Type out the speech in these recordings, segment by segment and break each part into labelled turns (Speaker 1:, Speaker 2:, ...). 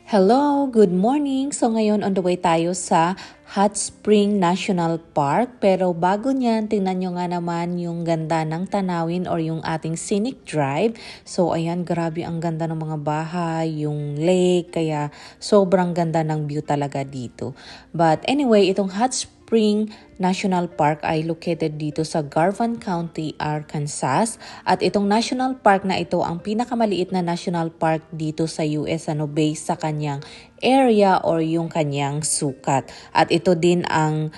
Speaker 1: Hello, good morning. So ngayon on the way tayo sa Hot Spring National Park. Pero bago niyan, tingnan nyo nga naman yung ganda ng tanawin or yung ating scenic drive. So ayan, grabe ang ganda ng mga bahay, yung lake, kaya sobrang ganda ng view talaga dito. But anyway, itong Hot Spring National Park ay located dito sa Garvan County, Arkansas. At itong national park na ito ang pinakamaliit na national park dito sa US, based sa kanyang area or yung kanyang sukat. At ito din ang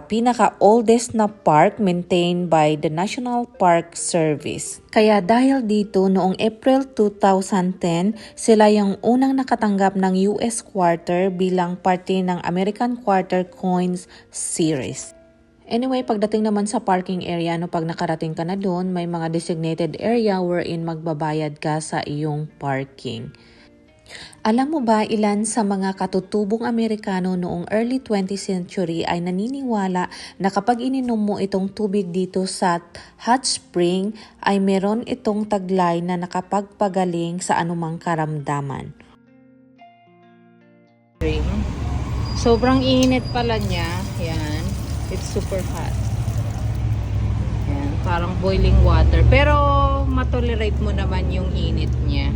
Speaker 1: pinaka-oldest na park maintained by the National Park Service. Kaya dahil dito, noong April 2010, sila yung unang nakatanggap ng US Quarter bilang parte ng American Quarter Coins Series. Anyway, pagdating naman sa parking area, pag nakarating ka na doon, may mga designated area wherein magbabayad ka sa iyong parking. Alam mo ba, ilan sa mga katutubong Amerikano noong early 20th century ay naniniwala na kapag ininom mo itong tubig dito sa hot spring ay meron itong taglay na nakapagpagaling sa anumang karamdaman.
Speaker 2: Sobrang init pala niya. Yan. It's super hot. Yan. Parang boiling water. Pero matolerate mo naman yung init niya.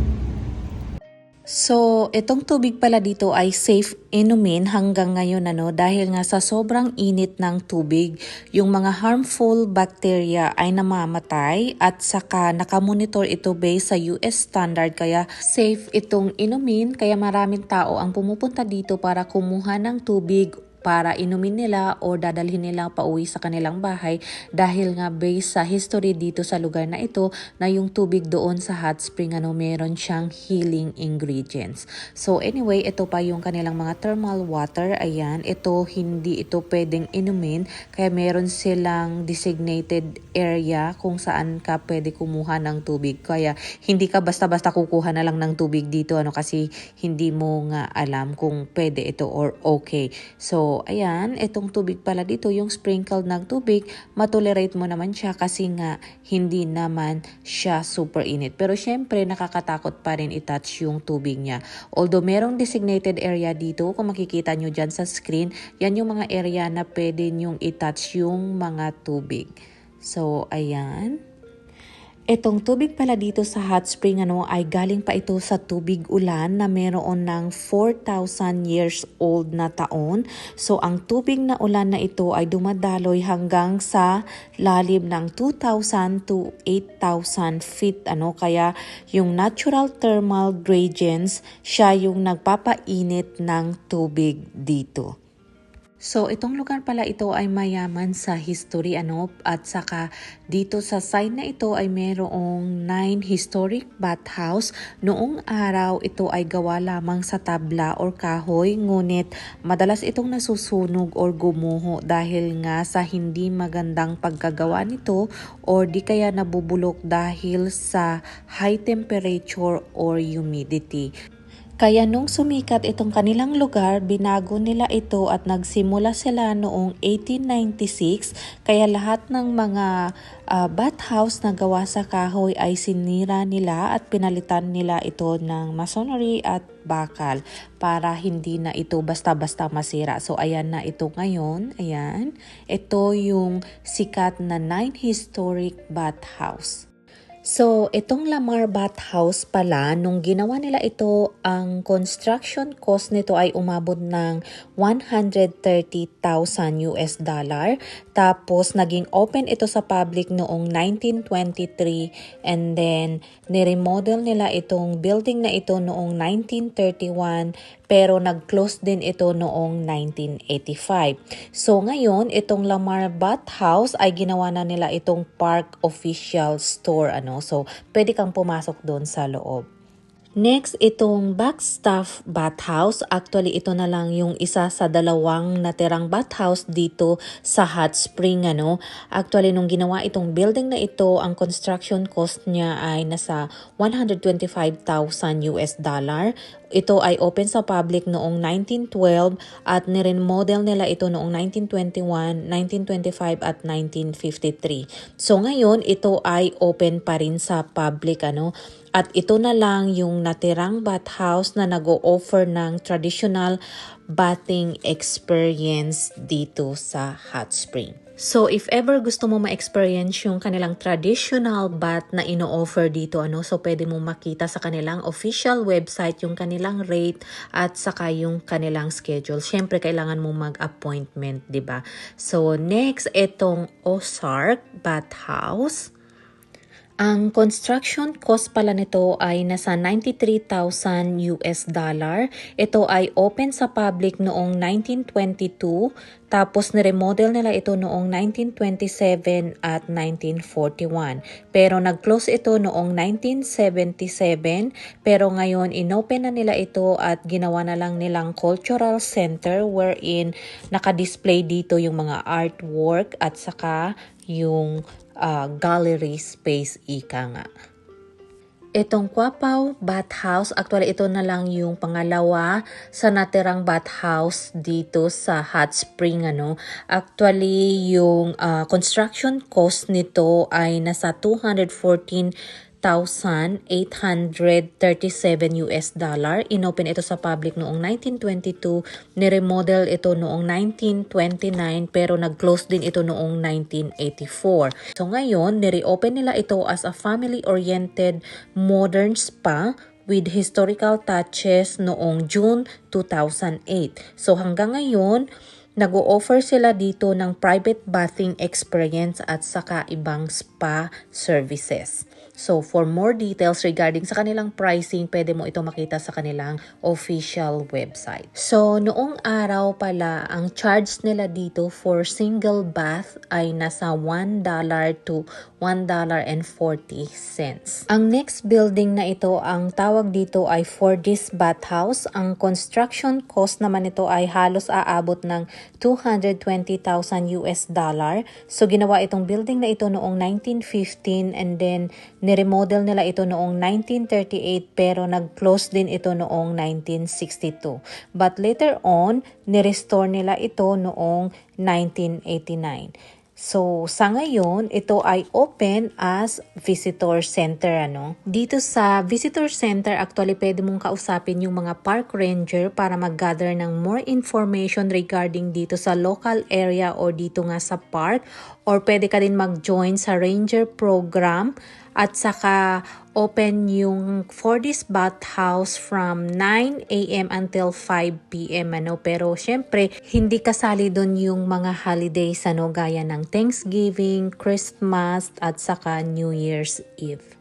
Speaker 1: So, itong tubig pala dito ay safe inumin hanggang ngayon dahil nga sa sobrang init ng tubig, yung mga harmful bacteria ay namamatay at saka nakamonitor ito based sa US standard kaya safe itong inumin, kaya maraming tao ang pumupunta dito para kumuha ng tubig para inumin nila o dadalhin nila pauwi sa kanilang bahay dahil nga based sa history dito sa lugar na ito na yung tubig doon sa hot spring meron siyang healing ingredients. So anyway, ito pa yung kanilang mga thermal water. Ayan, ito hindi ito pwedeng inumin kaya meron silang designated area kung saan ka pwede kumuha ng tubig. Kaya hindi ka basta-basta kukuha na lang ng tubig dito kasi hindi mo nga alam kung pwede ito or okay. So ayan, itong tubig pala dito, yung sprinkled ng tubig, matolerate mo naman siya kasi nga hindi naman siya super init. Pero syempre, nakakatakot pa rin i-touch yung tubig niya. Although merong designated area dito, kung makikita nyo dyan sa screen, yan yung mga area na pwede nyong i-touch yung mga tubig. So, ayan. Itong tubig pala dito sa hot spring ay galing pa ito sa tubig ulan na meron ng 4,000 years old na taon. So ang tubig na ulan na ito ay dumadaloy hanggang sa lalim ng 2,000 to 8,000 feet kaya yung natural thermal gradients siya yung nagpapainit ng tubig dito. So, itong lugar pala ito ay mayaman sa history at saka dito sa side na ito ay mayroong 9 historic bathhouse. Noong araw ito ay gawa lamang sa tabla or kahoy, ngunit madalas itong nasusunog or gumuho dahil nga sa hindi magandang pagkagawa nito or di kaya nabubulok dahil sa high temperature or humidity. Kaya nung sumikat itong kanilang lugar, binago nila ito at nagsimula sila noong 1896. Kaya lahat ng mga bathhouse na gawa sa kahoy ay sinira nila at pinalitan nila ito ng masonry at bakal para hindi na ito basta-basta masira. So ayan na ito ngayon. Ayan. Ito yung sikat na 9 historic bathhouse. So, itong Lamar Bathhouse pala, nung ginawa nila ito, ang construction cost nito ay umabot ng 130,000 US dollar. Tapos, naging open ito sa public noong 1923 and then niremodel nila itong building na ito noong 1931 pero nag-close din ito noong 1985. So, ngayon, itong Lamar Bathhouse ay ginawa na nila itong park official store So, pwede kang pumasok doon sa loob. Next, itong Backstaff Bathhouse. Actually, ito na lang yung isa sa dalawang natirang bathhouse dito sa hot spring. Actually, nung ginawa itong building na ito, ang construction cost niya ay nasa 125,000 US dollar. Ito ay open sa public noong 1912 at niremodel nila ito noong 1921, 1925 at 1953. So ngayon, ito ay open pa rin sa public. At ito na lang yung natirang bathhouse na nag-o-offer ng traditional bathing experience dito sa hot spring. So if ever gusto mo ma-experience yung kanilang traditional bath na ino-offer dito, so pwede mo makita sa kanilang official website yung kanilang rate at saka yung kanilang schedule. Syempre kailangan mo mag-appointment, 'di ba? So next, itong Ozark Bathhouse. Ang construction cost pala nito ay nasa $93,000 US. Ito ay open sa public noong 1922, tapos niremodel nila ito noong 1927 at 1941. Pero nag-close ito noong 1977, pero ngayon inopen na nila ito at ginawa na lang nilang cultural center wherein naka-display dito yung mga artwork at saka yung gallery space, ika nga. Itong Quapaw Bathhouse, actually ito na lang yung pangalawa sa natirang bathhouse dito sa Hot Spring. Actually, yung construction cost nito ay nasa $214,837 US. Inopen ito sa public noong 1922, ni-remodel ito noong 1929, pero nag-close din ito noong 1984. So ngayon, ni-reopen nila ito as a family-oriented modern spa with historical touches noong June 2008. So hanggang ngayon, nag-o-offer sila dito ng private bathing experience at saka ibang spa services. So for more details regarding sa kanilang pricing, pwede mo ito makita sa kanilang official website. So noong araw pala, ang charge nila dito for single bath ay nasa $1 to $1.40. Ang next building na ito, ang tawag dito ay Fortis Bathhouse. Ang construction cost naman ito ay halos aabot ng $220,000 US. So ginawa itong building na ito noong 1915 and then ni-remodel nila ito noong 1938, pero nag-close din ito noong 1962. But later on, ni-restore nila ito noong 1989. So, sa ngayon, ito ay open as visitor center. Dito sa visitor center, actually, pwede mong kausapin yung mga park ranger para mag-gather ng more information regarding dito sa local area or dito nga sa park. Or pwede ka din mag-join sa ranger program. At saka open yung Fortis Bathhouse from 9 a.m. until 5 p.m. Pero syempre, hindi kasali doon yung mga holidays gaya ng Thanksgiving, Christmas, at saka New Year's Eve.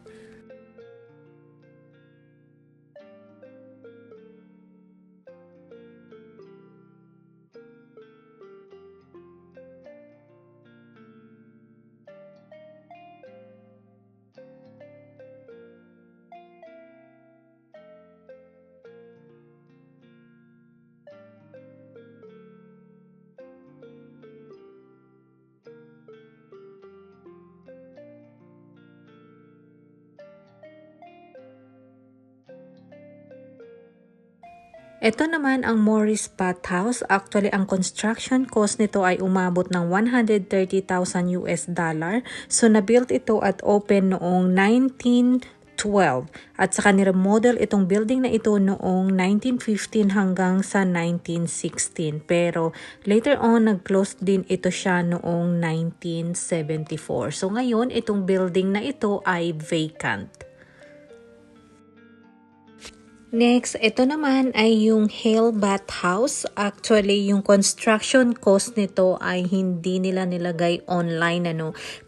Speaker 1: Ito naman ang Morris Bathhouse. Actually, ang construction cost nito ay umabot ng $130,000 US. So, na-built ito at open noong 1912. At saka ni-remodel itong building na ito noong 1915 hanggang sa 1916. Pero later on, nag-close din ito siya noong 1974. So, ngayon, itong building na ito ay vacant. Next, ito naman ay yung Hale Bathhouse. Actually, yung construction cost nito ay hindi nila nilagay online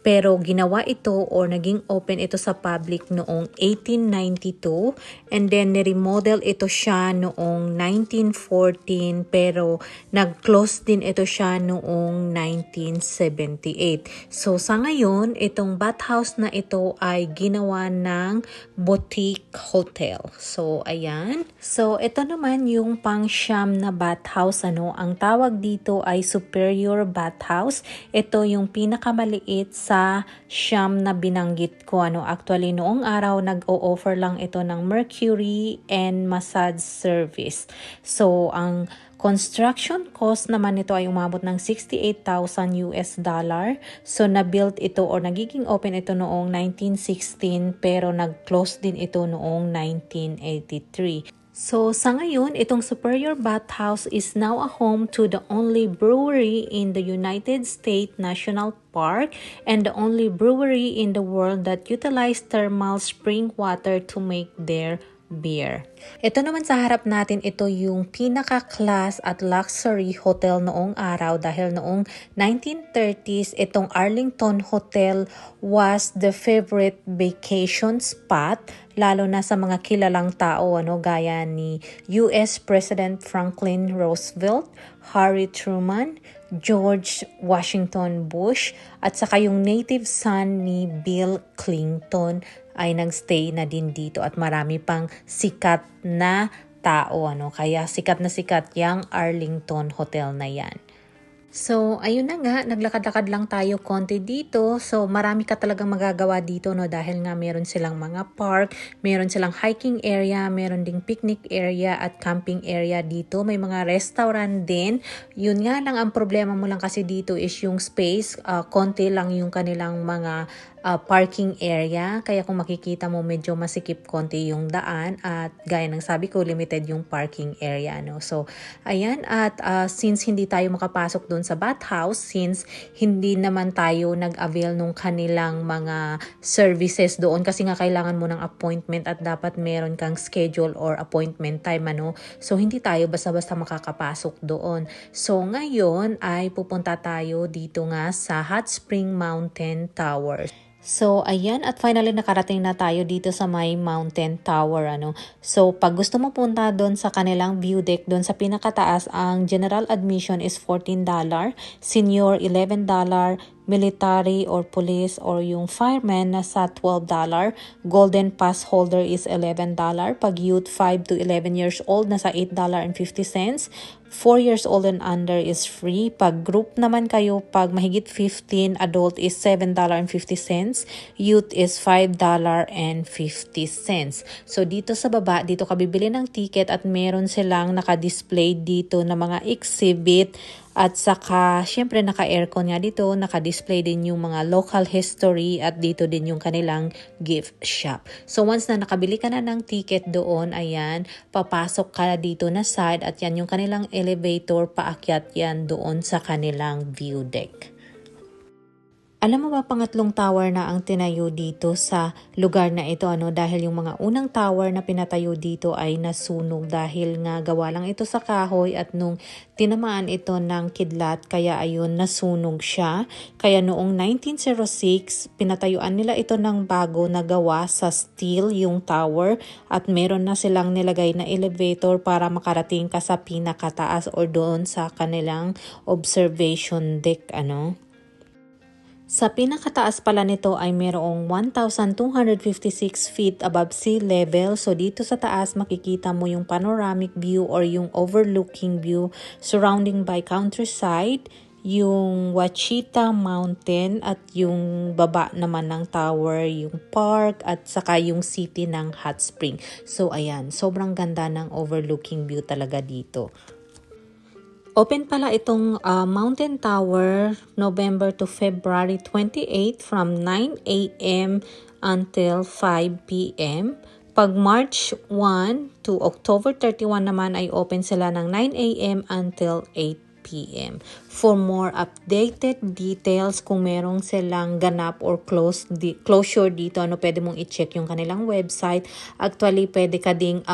Speaker 1: pero ginawa ito or naging open ito sa public noong 1892 and then ni-remodel ito siya noong 1914 pero nag-close din ito siya noong 1978. So sa ngayon, itong bathhouse na ito ay ginawa ng boutique hotel. So ayan. ayan. So, ito naman yung pang-siyam na bathhouse, ano. Ang tawag dito ay Superior Bathhouse. Ito yung pinakamaliit sa siyam na binanggit ko, ano. Actually, noong araw, nag-o-offer lang ito ng mercury and massage service. So, ang construction cost naman nito ay umabot ng 68,000 US dollar. So, na-built ito or nagiging open ito noong 1916 pero nag-close din ito noong 1983. So, sa ngayon, itong Superior Bathhouse is now a home to the only brewery in the United States National Park and the only brewery in the world that utilize thermal spring water to make their beer. Ito naman sa harap natin, ito yung pinaka-class at luxury hotel noong araw dahil noong 1930s, itong Arlington Hotel was the favorite vacation spot lalo na sa mga kilalang tao, ano, gaya ni US President Franklin Roosevelt, Harry Truman, George Washington Bush, at saka yung native son ni Bill Clinton ay nagstay na din dito at marami pang sikat na tao, ano, kaya sikat na sikat yung Arlington Hotel na yan. So, ayun na nga, naglakad-lakad lang tayo konti dito. So, marami ka talagang magagawa dito, no, dahil nga meron silang mga park, meron silang hiking area, meron ding picnic area at camping area dito. May mga restaurant din. Yun nga lang, ang problema mo lang kasi dito is yung space. Konti lang yung kanilang mga parking area, kaya kung makikita mo medyo masikip konti yung daan at gaya ng sabi ko limited yung parking area, no. So ayan, at since hindi tayo makapasok doon sa bathhouse, since hindi naman tayo nag-avail nung kanilang mga services doon kasi nga kailangan mo ng appointment at dapat meron kang schedule or appointment time, ano. So hindi tayo basta-basta makakapasok doon. So ngayon ay pupunta tayo dito nga sa Hot Spring Mountain Tower. So, ayan, at finally nakarating na tayo dito sa may mountain tower, ano. So, pag gusto mo punta doon sa kanilang view deck, doon sa pinakataas, ang general admission is $14, senior $11, military or police or yung fireman nasa $12, golden pass holder is $11, pag youth 5 to 11 years old nasa $8.50, 4 years old and under is free. Pag group naman kayo, pag mahigit 15, adult is $7.50, youth is $5.50. So dito sa baba, dito ka bibili ng ticket at meron silang naka-display dito na mga exhibit. At saka, syempre naka-aircon nga dito, naka-display din yung mga local history at dito din yung kanilang gift shop. So once na nakabili ka na ng ticket doon, ayan, papasok ka dito na side at yan yung kanilang elevator, paakyat yan doon sa kanilang view deck. Alam mo ba, pangatlong tower na ang tinayo dito sa lugar na ito, ano, dahil yung mga unang tower na pinatayo dito ay nasunog dahil nga gawa lang ito sa kahoy at nung tinamaan ito ng kidlat kaya ayun nasunog siya. Kaya noong 1906 pinatayuan nila ito ng bago na gawa sa steel yung tower at meron na silang nilagay na elevator para makarating ka sa pinakataas or doon sa kanilang observation deck, ano. Sa pinakataas pala nito ay mayroong 1,256 feet above sea level. So dito sa taas makikita mo yung panoramic view or yung overlooking view surrounding by countryside, yung Wachita Mountain at yung baba naman ng tower, yung park at saka yung city ng Hot Spring. So ayan, sobrang ganda ng overlooking view talaga dito. Open pala itong Mountain Tower November to February 28 from 9 a.m. until 5 p.m. Pag March 1 to October 31 naman ay open sila ng 9 a.m. until 8 p.m. For more updated details, kung merong silang ganap or closure dito, ano, pwede mong i-check yung kanilang website. Actually, pwede ka ding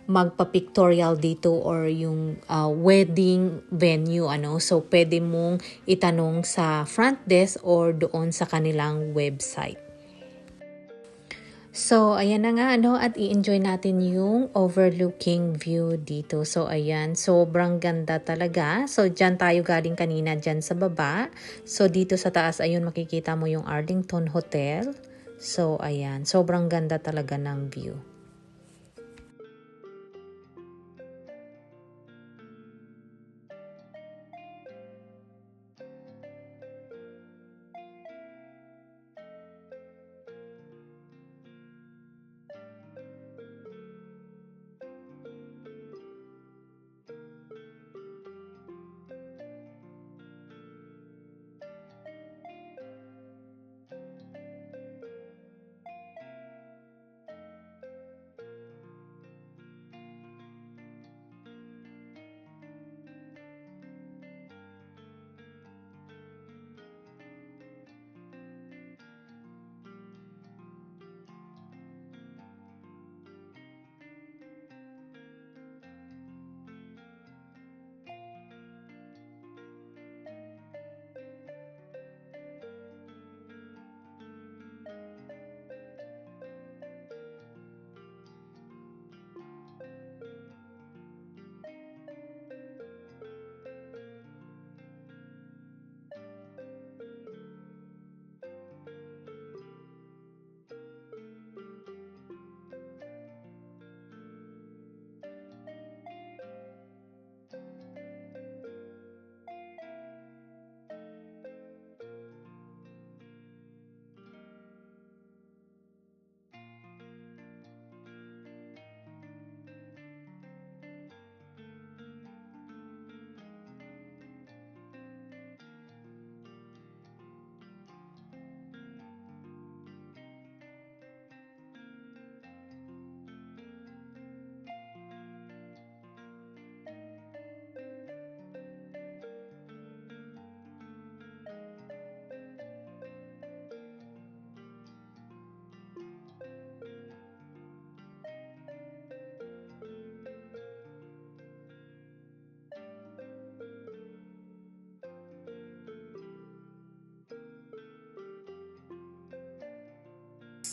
Speaker 1: magpa-pictorial dito or yung wedding venue, ano. So, pwede mong itanong sa front desk or doon sa kanilang website. So, ayan na nga, ano, at i-enjoy natin yung overlooking view dito. So, ayan, sobrang ganda talaga. So, dyan tayo galing kanina, dyan sa baba. So, dito sa taas, ayun, makikita mo yung Arlington Hotel. So, ayan, sobrang ganda talaga ng view.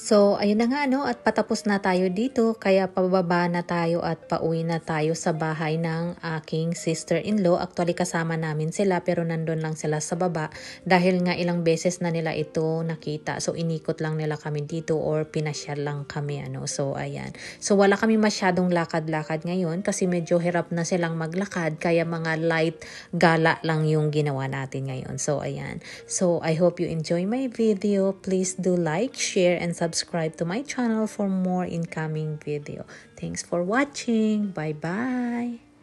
Speaker 1: So, ayun na nga at patapos na tayo dito, kaya pababa na tayo at pauwi na tayo sa bahay ng aking sister-in-law. Actually, kasama namin sila pero nandun lang sila sa baba dahil nga ilang beses na nila ito nakita. So, inikot lang nila kami dito or pinasyal lang kami. So, ayan. So, wala kami masyadong lakad-lakad ngayon kasi medyo hirap na silang maglakad kaya mga light gala lang yung ginawa natin ngayon. So, ayan. So, I hope you enjoy my video. Please do like, share, and subscribe to my channel for more incoming video. Thanks for watching. Bye-bye.